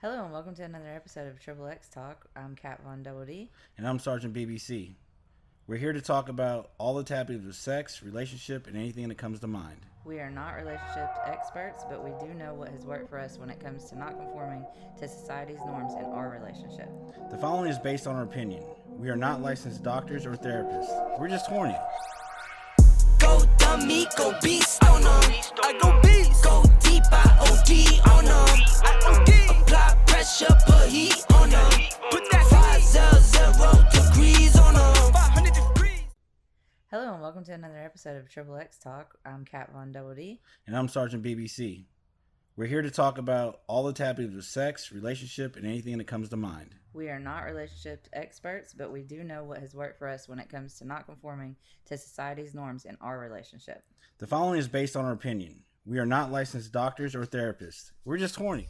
Hello and welcome to another episode of Triple X Talk. I'm Kat Von Double D. And I'm Sergeant BBC. We're here to talk about all the topics of sex, relationship, and anything that comes to mind. We are not relationship experts, but we do know what has worked for us when it comes to not conforming to society's norms in our relationship. The following is based on our opinion. We are not licensed doctors or therapists. We're just horny. Go dummy, go beast on them. I go beast. Go deep, I OD on them. I OD. Apply pressure, put heat on them. Put that 500 degrees on them. 500 degrees. Hello and welcome to another episode of Triple X Talk. I'm Kat Von Double D. And I'm Sergeant BBC. We're here to talk about all the topics of sex, relationship, and anything that comes to mind. We are not relationship experts, but we do know what has worked for us when it comes to not conforming to society's norms in our relationship. The following is based on our opinion. We are not licensed doctors or therapists. We're just horny.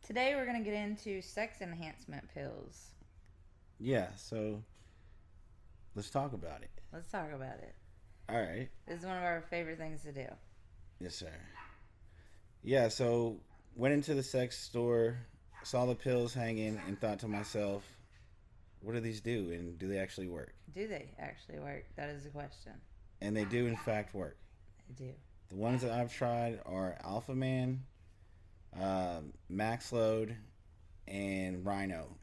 Today we're going to get into sex enhancement pills. Yeah, so let's talk about it. Let's talk about it. All right. This is one of our favorite things to do. Yes, sir. Yeah, so went into the sex store, saw the pills hanging, and thought to myself, what do these do, and do they actually work? Do they actually work? That is the question. And they do, in fact, work. They do. The ones that I've tried are Alpha Man, Max Load, and Rhino.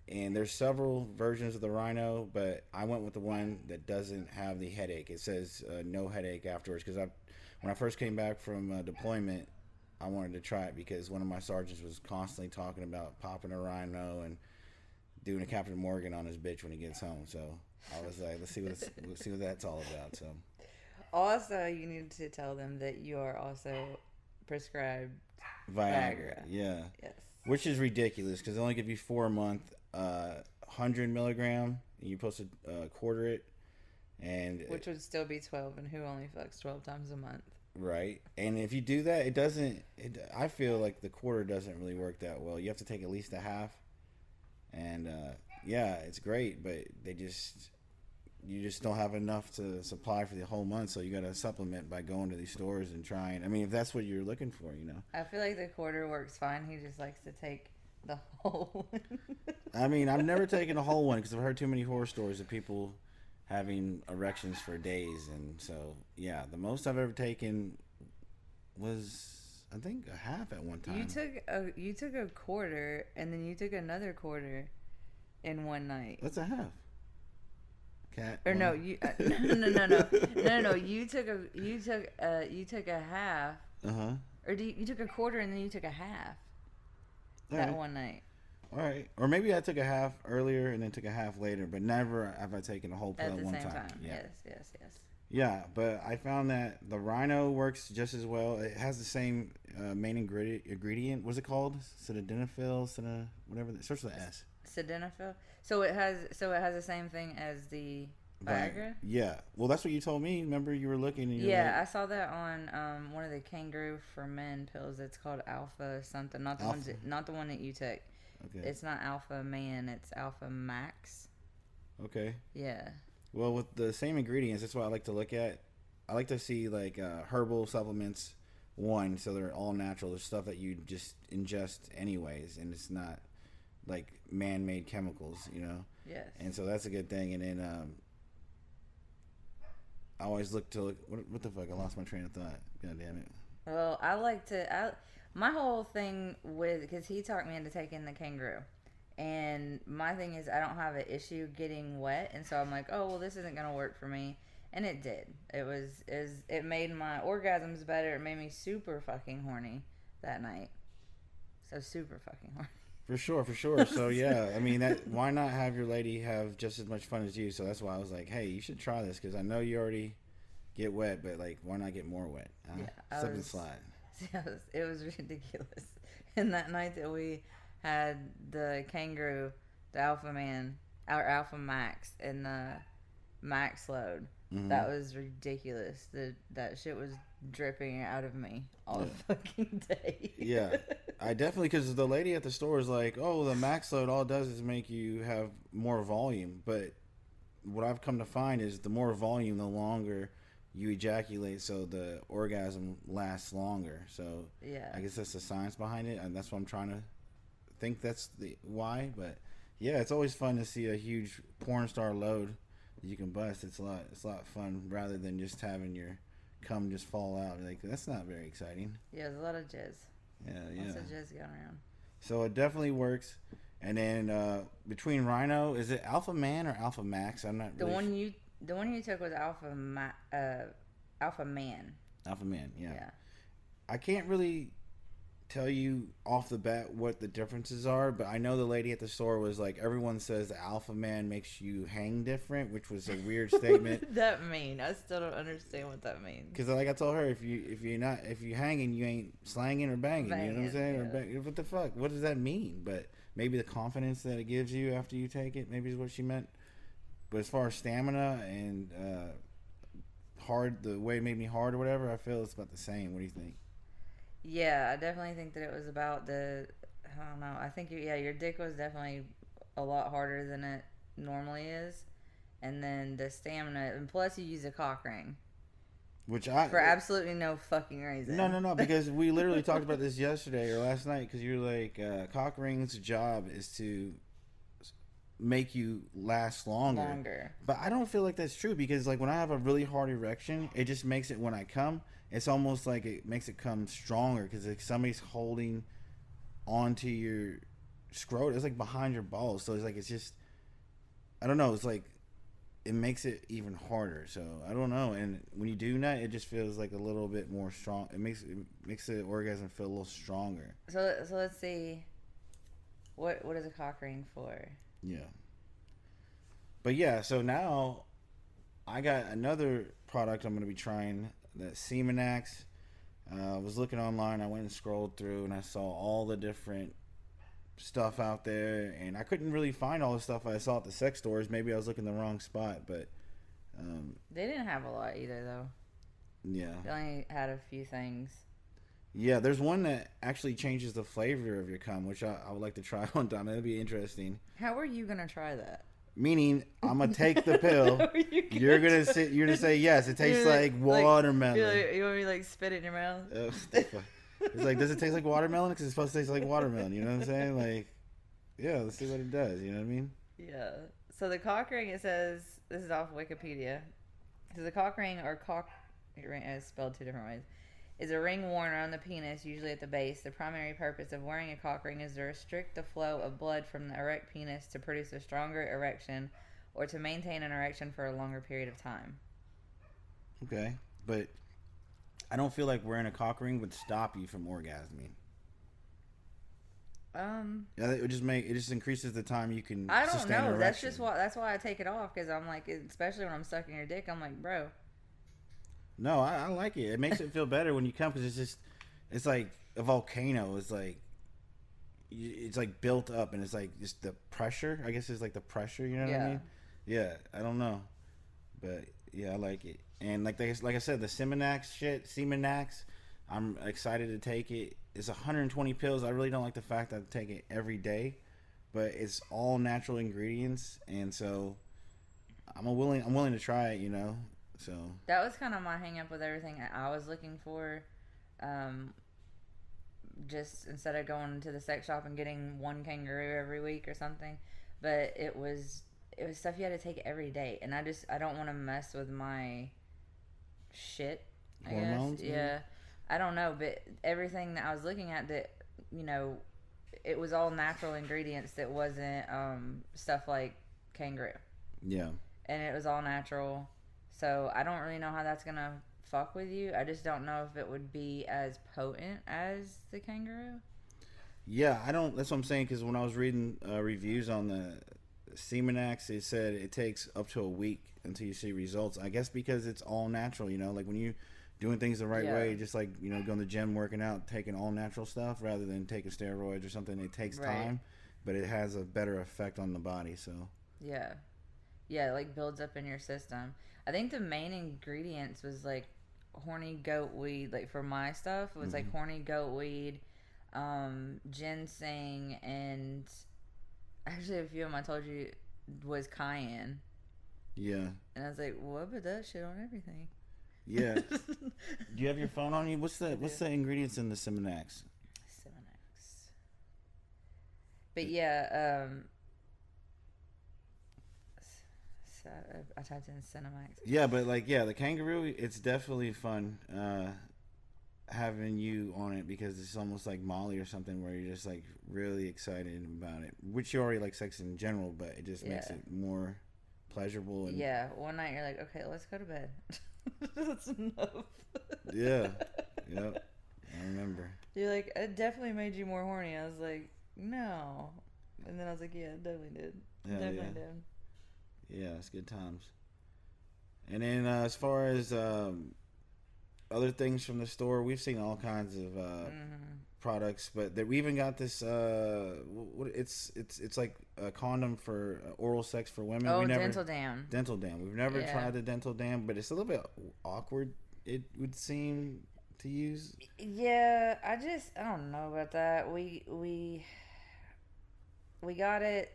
And there's several versions of the Rhino, but I went with the one that doesn't have the headache. It says no headache afterwards, because when I first came back from deployment, I wanted to try it because one of my sergeants was constantly talking about popping a Rhino and doing a Captain Morgan on his bitch when he gets home. So I was like, let's see what that's all about. So Also, you need to tell them that you are also prescribed Viagra. Yeah. Yes. Which is ridiculous because they only give you 4 a month, 100 milligram, and you're supposed to quarter it, and Which would still be 12, and who only fucks 12 times a month? right. And if you do that, it doesn't. I feel like the quarter doesn't really work that well. You have to take at least a half, and yeah, it's great, but you just don't have enough to supply for the whole month, so you got to supplement by going to these stores and trying. I mean, if that's what you're looking for, you know. I feel like the quarter works fine. He just likes to take the whole one. I mean, I've never taken a whole one because I've heard too many horror stories of people having erections for days, and so yeah, the most I've ever taken was I think a half at one time. You took a quarter, and then you took another quarter in one night. That's a half. Cat. Or no, you no. You took a half. Or you took a quarter and then you took a half that one night. All right, or maybe I took a half earlier and then took a half later, but never have I taken a whole pill At the one same time. Yeah. Yeah. Yes. Yeah, but I found that the Rhino works just as well. It has the same main ingredient. What's it called? Sildenafil, whatever. It starts with an S. Sildenafil. So it has the same thing as the Viagra. Yeah. Well, that's what you told me. Remember, you were looking. And Yeah, I saw that on one of the Kangaroo for Men pills. It's called Alpha something. Not the one that you took. Okay. It's not Alpha Man. It's Alpha Max. Okay. Yeah. Well, with the same ingredients, that's what I like to look at. I like to see like herbal supplements. One, so they're all natural. There's stuff that you just ingest anyways, and it's not like man-made chemicals, you know. Yes. And so that's a good thing. And then I always look to what the fuck? I lost my train of thought. God damn it. Well, my whole thing with, because he talked me into taking the Kangaroo, and my thing is I don't have an issue getting wet, and so I'm like, oh well, this isn't gonna work for me, and it did. It made my orgasms better. It made me super fucking horny that night. So super fucking horny. For sure. So yeah, I mean, why not have your lady have just as much fun as you? So that's why I was like, hey, you should try this because I know you already get wet, but like, why not get more wet? Yeah, Slip and slide. It was ridiculous. And that night that we had the Kangaroo, the Alpha Man, our Alpha Max, and the Max Load, that was ridiculous. That shit was dripping out of me all the fucking day. Yeah, I definitely, because the lady at the store is like, oh, the Max Load all it does is make you have more volume, but what I've come to find is the more volume, the longer you ejaculate, so the orgasm lasts longer. So Yeah. I guess that's the science behind it, and that's what I'm trying to think that's the why. But yeah, it's always fun to see a huge porn star load that you can bust. It's a lot of fun rather than just having your cum just fall out. Like, that's not very exciting. Yeah, there's a lot of jizz. Yeah, Lots of jizz going around. So it definitely works. And then between Rhino, is it Alpha Man or Alpha Max? I'm not The really one you took was Alpha Man. Alpha Man, yeah. Yeah. I can't really tell you off the bat what the differences are, but I know the lady at the store was like, everyone says the Alpha Man makes you hang different, which was a weird statement. What did that mean? I still don't understand what that means. Because like I told her, if you hanging, you ain't slanging or banging. You know what I'm saying? Yeah. What the fuck? What does that mean? But maybe the confidence that it gives you after you take it, maybe is what she meant. But as far as stamina and hard, the way it made me hard or whatever, I feel it's about the same. What do you think? Yeah, I definitely think that it was about I don't know. I think your dick was definitely a lot harder than it normally is, and then the stamina, and plus you use a cock ring Which for absolutely no fucking reason. No, because we literally talked about this yesterday or last night. Because you're like, cock ring's job is to make you last longer. But I don't feel like that's true, because like when I have a really hard erection, it just makes it, when I come, it's almost like it makes it come stronger, because like somebody's holding onto your scrotum. It's like behind your balls, so it's like, it's just, I don't know, it's like it makes it even harder. So I don't know. And when you do nut, it just feels like a little bit more strong. It makes the orgasm feel a little stronger. So let's see. What is a cock ring for? Yeah. But yeah, so now I got another product I'm going to be trying, the Semenax. I was looking online. I went and scrolled through, and I saw all the different stuff out there, and I couldn't really find all the stuff I saw at the sex stores. Maybe I was looking in the wrong spot, but They didn't have a lot either, though. yeah. They only had a few things. Yeah, there's one that actually changes the flavor of your cum, which I would like to try one time. That'd be interesting. How are you gonna try that? Meaning, I'm gonna take the pill. You're gonna say yes. It tastes like watermelon. You want me to like spit it in your mouth? It's like, does it taste like watermelon? Because it's supposed to taste like watermelon. You know what I'm saying? Like, yeah, let's see what it does. You know what I mean? Yeah. So the cock ring, it says, this is off Wikipedia. So the cock ring, or cock ring, it's spelled two different ways, is a ring worn around the penis, usually at the base. The primary purpose of wearing a cock ring is to restrict the flow of blood from the erect penis to produce a stronger erection, or to maintain an erection for a longer period of time. Okay, but I don't feel like wearing a cock ring would stop you from orgasming. Yeah, it just increases the time you can. I don't sustain an know. erection. That's why I take it off, because I'm like, especially when I'm sucking your dick, I'm like, bro. No, I like it. It makes it feel better when you come, because it's like a volcano. It's like built up, and it's like just the pressure. I guess it's like the pressure. You know what I mean? Yeah, I don't know, but yeah, I like it. And like I said, the Semenax, I'm excited to take it. It's 120 pills. I really don't like the fact that I take it every day, but it's all natural ingredients, and so I'm willing to try it. You know. So That was kind of my hang up with everything I was looking for. Just instead of going to the sex shop and getting one kangaroo every week or something, but it was stuff you had to take every day, and I don't want to mess with my shit. I hormones. guess. Yeah, I don't know, but everything that I was looking at, that, you know, it was all natural ingredients. That wasn't stuff like kangaroo. Yeah. And it was all natural. So I don't really know how that's gonna fuck with you. I just don't know if it would be as potent as the kangaroo. Yeah, I don't. That's what I'm saying. Because when I was reading reviews on the Semenax, it said it takes up to a week until you see results. I guess because it's all natural. You know, like when you doing things the right way, just like, you know, going to the gym, working out, taking all natural stuff rather than taking steroids or something. It takes time, but it has a better effect on the body. So yeah, it like builds up in your system. I think the main ingredients was like horny goat weed. Like for my stuff, it was like horny goat weed, ginseng, and actually a few of them I told you was cayenne. Yeah. And I was like, well, I put that shit on everything. Yeah. Do you have your phone on you? What's the ingredients in the Simonax? Simonax. But yeah, so I typed in Cinemax. Yeah, but like, yeah, the kangaroo, it's definitely fun having you on it because it's almost like Molly or something where you're just like really excited about it, which you already like sex in general, but it just makes it more pleasurable. And yeah, one night you're like, okay, let's go to bed. That's enough. Yeah. Yep. I remember. You're like, it definitely made you more horny. I was like, no. And then I was like, yeah, it definitely did. Definitely did. Yeah, it's good times. And then as far as other things from the store, we've seen all kinds of products, but we even got this. It's like a condom for oral sex for women. Oh, Dental Dam. Dental Dam. We've never tried the Dental Dam, but it's a little bit awkward. It would seem to use. Yeah, I don't know about that. We got it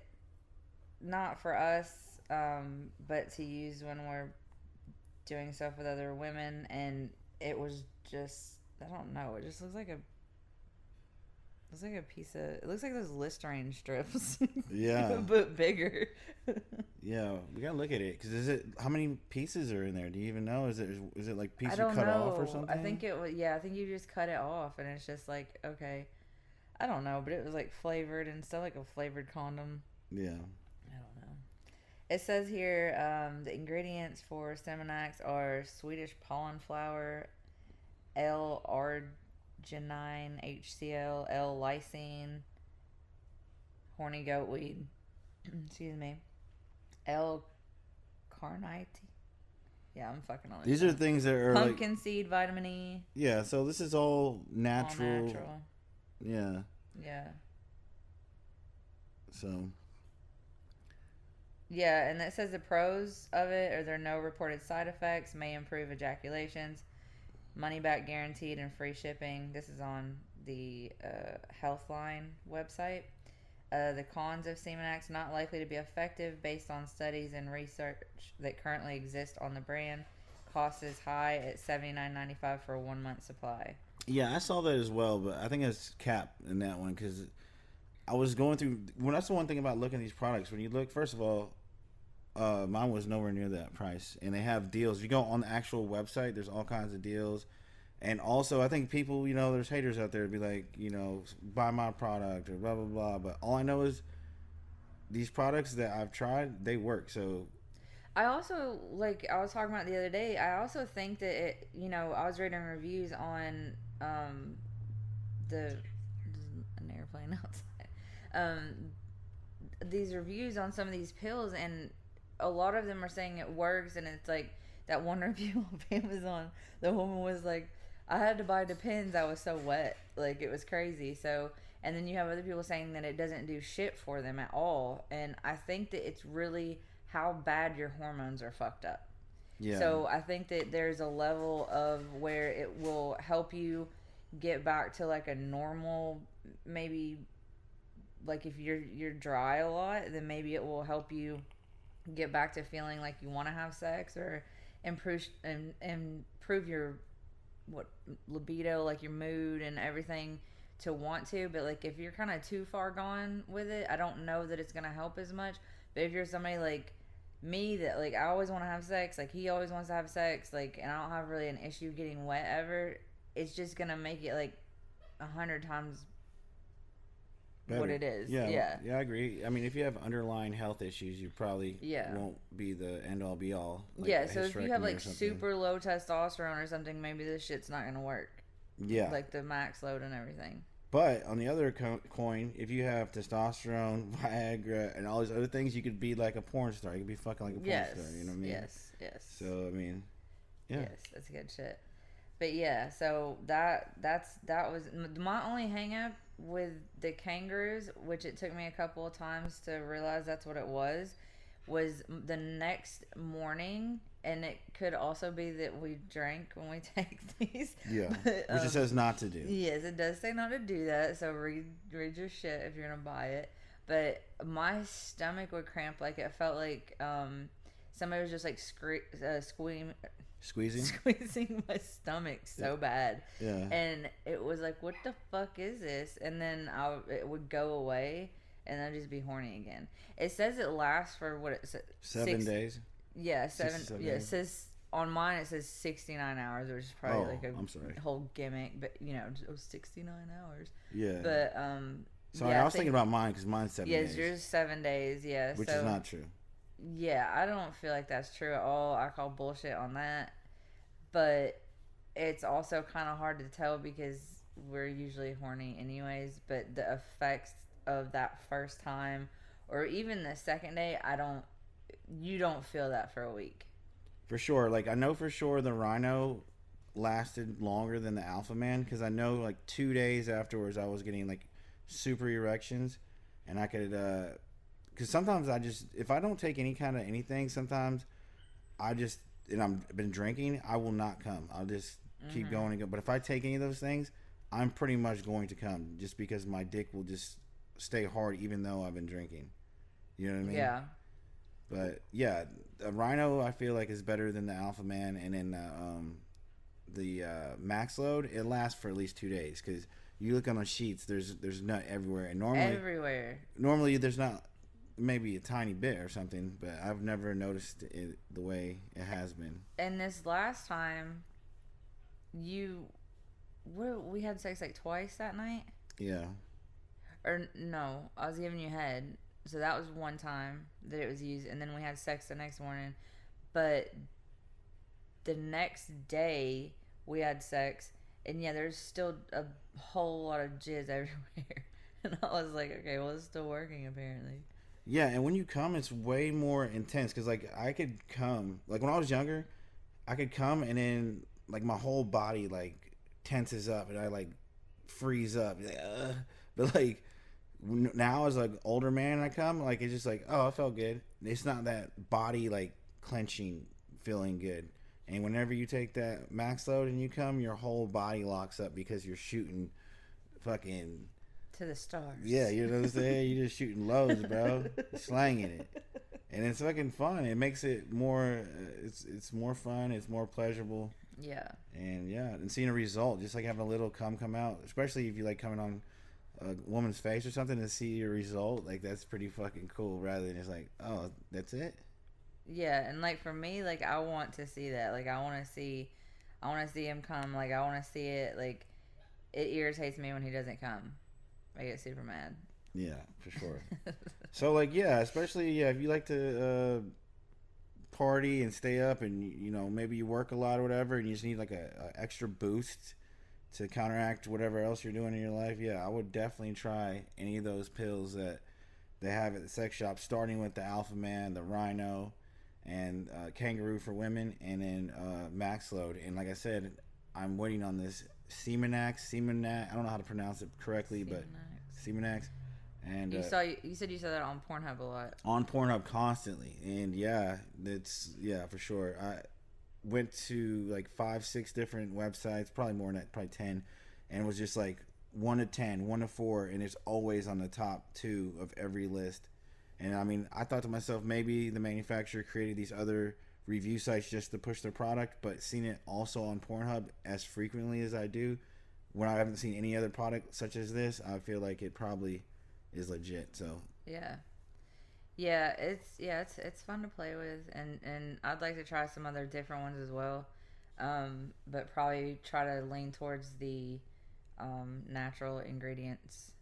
not for us, but to use when we're doing stuff with other women, and it was just, I don't know, it just looks like a piece of, it looks like those Listerine strips. Yeah. But bigger. Yeah, we gotta look at it because how many pieces are in there? Do you even know? Is it like pieces cut off or something? I think it was, I think you just cut it off, and it's just like, okay, I don't know, but it was like flavored and stuff, like a flavored condom. Yeah. I don't know. It says here the ingredients for Simonax are Swedish pollen flower, L-arginine, HCl, L-lysine, horny goat weed, excuse me, L-carnitine. Yeah, I'm fucking on it. These are things that are pumpkin seed, vitamin E. Yeah, so this is all natural. All natural. Yeah. Yeah. So. Yeah, and it says the pros of it are there are no reported side effects, may improve ejaculations, money back guaranteed, and free shipping. This is on the Healthline website. The cons of Simonax, not likely to be effective based on studies and research that currently exist on the brand. Cost is high at $79.95 for a 1 month supply. Yeah, I saw that as well, but I think it's capped in that one because I was going through. Well, that's the one thing about looking at these products. When you look, first of all, mine was nowhere near that price, and they have deals. If you go on the actual website, there's all kinds of deals. And also, I think people, there's haters out there to be like, buy my product or blah, blah, blah. But all I know is these products that I've tried, they work. So I also, like I was talking about the other day, I also think that it, I was reading reviews on an airplane outside. These reviews on some of these pills, and a lot of them are saying it works, and it's like that one review on Amazon, the woman was like, I had to buy Depends, I was so wet, like it was crazy. So, and then you have other people saying that it doesn't do shit for them at all, and I think that it's really how bad your hormones are fucked up. Yeah. So I think that there's a level of where it will help you get back to like a normal, maybe like if you're dry a lot, then maybe it will help you get back to feeling like you want to have sex, or improve your libido, like your mood and everything, to want to. But like if you're kind of too far gone with it, I don't know that it's gonna help as much. But if you're somebody like me that like I always want to have sex, like he always wants to have sex, like, and I don't have really an issue getting wet ever, it's just gonna make it like 100 times better. What it is. Yeah, I agree. I mean, if you have underlying health issues, you probably won't be the end all be all. Like so if you have like super low testosterone or something, maybe this shit's not gonna work. Yeah, like the max load and everything. But on the other coin, if you have testosterone, Viagra, and all these other things, you could be like a porn star. You could be fucking like a porn star. You know what I mean? Yes. So I mean, yeah. Yes, that's good shit. But yeah, so that was my only hang up with the kangaroos, which it took me a couple of times to realize that's what it was the next morning. And it could also be that we drank when we take these. Yeah, but, which it says not to do. Yes, it does say not to do that. So read your shit if you're gonna buy it. But my stomach would cramp, like it felt like somebody was just like Squeezing. squeezing my stomach so bad. Yeah. And it was like, what the fuck is this? And then it would go away, and I'd just be horny again. It says it lasts for what it says 7 days. Yeah, 7 Yeah, it days. says on mine it says 69 hours, which is probably like I'm sorry. whole gimmick, but you know, it was 69 hours. Yeah. But Sorry, yeah, I was thinking about mine because mine's 7 days. Yes, yours 7 days. Yeah, which so, is not true. Yeah, I don't feel like that's true at all. I call bullshit on that. But it's also kind of hard to tell because we're usually horny anyways. But the effects of that first time or even the second day, you don't feel that for a week. For sure. Like, I know for sure the Rhino lasted longer than the Alpha Man because I know like 2 days afterwards I was getting like super erections, and I could because sometimes if I don't take any kind of anything, sometimes and I've been drinking, I will not come. I'll just keep going and go. But if I take any of those things, I'm pretty much going to come just because my dick will just stay hard even though I've been drinking. You know what I mean? Yeah. But yeah, a Rhino I feel like is better than the Alpha Man, and then the Max Load, it lasts for at least 2 days because you look on the sheets, there's nut everywhere, and normally there's not, maybe a tiny bit or something, but I've never noticed it the way it has been. And this last time, we had sex like twice that night. Yeah. Or no, I was giving you head, so that was one time that it was used, and then we had sex the next morning. But the next day we had sex, and yeah, there's still a whole lot of jizz everywhere. And I was like, okay, well, it's still working apparently. Yeah, and when you come, it's way more intense because, like, I could come, like, when I was younger, I could come and then, like, my whole body, like, tenses up and I, like, freeze up. Like, but, like, now as, like, older man, I come, like, it's just like, oh, I felt good. It's not that body, like, clenching, feeling good. And whenever you take that Max Load and you come, your whole body locks up because you're shooting fucking... to the stars. Yeah, you know what I'm saying? You're just shooting loads, bro. Slanging it. And it's fucking fun. It makes it more, it's more fun. It's more pleasurable. Yeah. And yeah, and seeing a result, just like having a little cum come out, especially if you like coming on a woman's face or something to see your result, like that's pretty fucking cool rather than just like, oh, that's it? Yeah, and like for me, like I want to see that. Like I want to see him come. Like I want to see it. Like it irritates me when he doesn't come. I get super mad. Yeah, for sure. So, like, yeah, especially, if you like to party and stay up and, you know, maybe you work a lot or whatever and you just need, like, a extra boost to counteract whatever else you're doing in your life, yeah, I would definitely try any of those pills that they have at the sex shop, starting with the Alpha Man, the Rhino, and Kangaroo for women, and then Max Load. And like I said, I'm waiting on this Semenax, I don't know how to pronounce it correctly, but Semenax. And you said you saw that on Pornhub a lot. On Pornhub constantly, and yeah, for sure. I went to like 5-6 different websites, probably more than that, probably 10, and it was just like 1 to 10, 1 to 4, and it's always on the top 2 of every list. And I mean, I thought to myself, maybe the manufacturer created these other review sites just to push their product, but seeing it also on Pornhub as frequently as I do, when I haven't seen any other product such as this, I feel like it probably is legit. So it's fun to play with, and I'd like to try some other different ones as well, but probably try to lean towards the natural ingredients.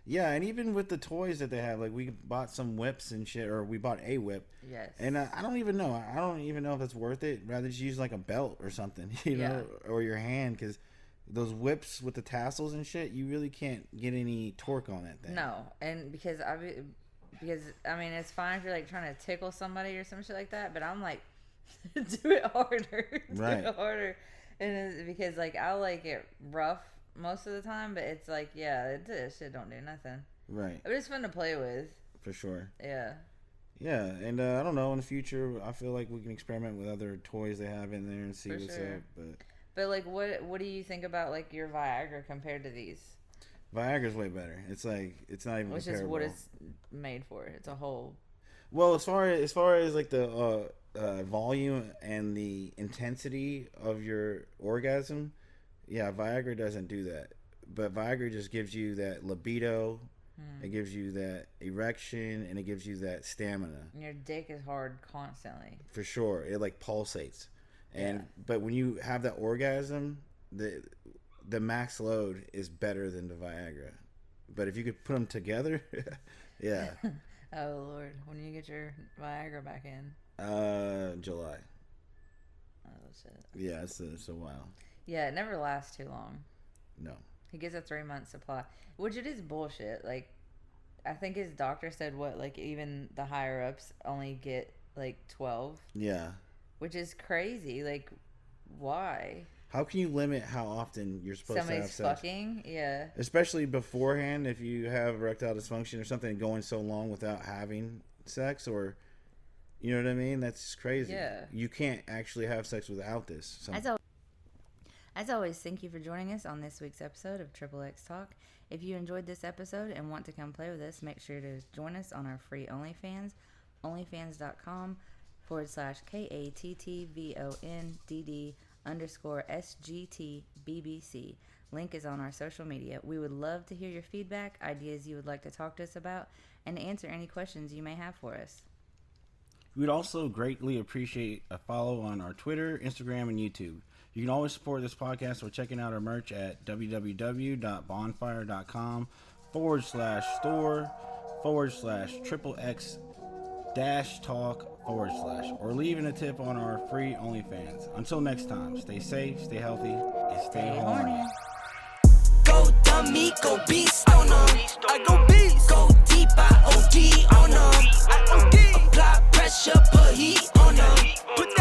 Yeah, and even with the toys that they have, like we bought some whips and shit, or we bought a whip. Yes. And I don't even know. I don't even know if it's worth it. Rather just use like a belt or something, you know, or your hand, because those whips with the tassels and shit, you really can't get any torque on that thing. No, and because I mean, it's fine if you're like trying to tickle somebody or some shit like that, but I'm like, do it harder, right? Do it harder, and it's because like I like it rough most of the time, but it's like, yeah, this shit don't do nothing. Right. But it's fun to play with. For sure. Yeah. Yeah, and I don't know, in the future, I feel like we can experiment with other toys they have in there and see what's up. But like, what do you think about like your Viagra compared to these? Viagra's way better. It's like, it's not even Which comparable. is what it's made for. It's a whole... Well, as far as like the volume and the intensity of your orgasm, yeah, Viagra doesn't do that. But Viagra just gives you that libido, it gives you that erection, and it gives you that stamina. And your dick is hard constantly. For sure, it like pulsates, and but when you have that orgasm, the max load is better than the Viagra. But if you could put them together, yeah. Oh Lord, when do you get your Viagra back in? July. Oh shit. Yeah, it's a while. Yeah, it never lasts too long. No. He gets a 3-month supply, which it is bullshit. Like, I think his doctor said like even the higher ups only get like 12. Yeah. Which is crazy. Like, why? How can you limit how often you're supposed to have sex? Somebody's fucking, yeah. Especially beforehand, if you have erectile dysfunction or something, going so long without having sex, or you know what I mean? That's crazy. Yeah. You can't actually have sex without this. As always, thank you for joining us on this week's episode of Triple X Talk. If you enjoyed this episode and want to come play with us, make sure to join us on our free OnlyFans, onlyfans.com/KATTVONDD_SGTBBC. Link is on our social media. We would love to hear your feedback, ideas you would like to talk to us about, and answer any questions you may have for us. We would also greatly appreciate a follow on our Twitter, Instagram, and YouTube. You can always support this podcast by checking out our merch at www.bonfire.com/store/XXX-talk/ or leaving a tip on our free OnlyFans. Until next time, stay safe, stay healthy, and stay horny. Go dummy, go beast on them. I go beast. Go deep, I OD on them. I OD. Apply pressure, put heat on them. Put